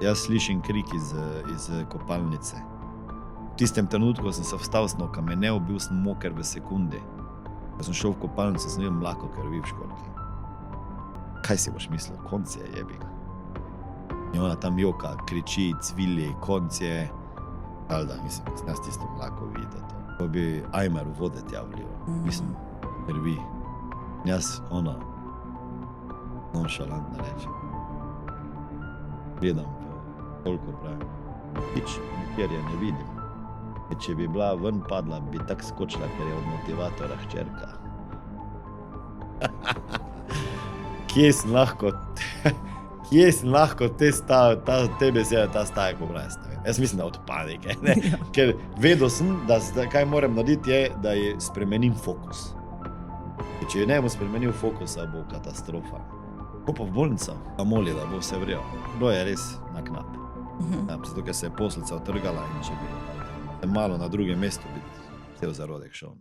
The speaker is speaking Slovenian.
Jaz slišim krik iz kopalnice. V tistem trenutku sem se vstal, sem okamenel, bil sem moker v sekundi. Ko sem šel v kopalnico, sem bil mlako krvi v školjki. Kaj si boš mislil? Konc je, jebi ga. In ona tam joka, kriči, cvili, konc je. Alda, mislim, da sem jaz tisto mlako videl. Ko bi ajmer v vode tja vljivo. Mislim, krvi. Jaz, ona, nonšalantno reče. Gledam, koliko pravim. Nič, nikjer je ne vidim. Če bi bila ven padla, bi tak skočila, ker je od motivatora hčerka. Kje sem lahko te besede, ta stavek oblasti? Jaz mislim, da od panike. Ne? Ker vedel sem, da kaj moram narediti, je, da je spremenim fokus. Če ne bom spremenil fokusa, bo katastrofa. Ko pa v bolnico, pa moli, da bo vse vrelo. Bilo je res na knap. Zato, ker se je poslica otrgala in če bi malo na drugem mestu, bi cel zarodek šel.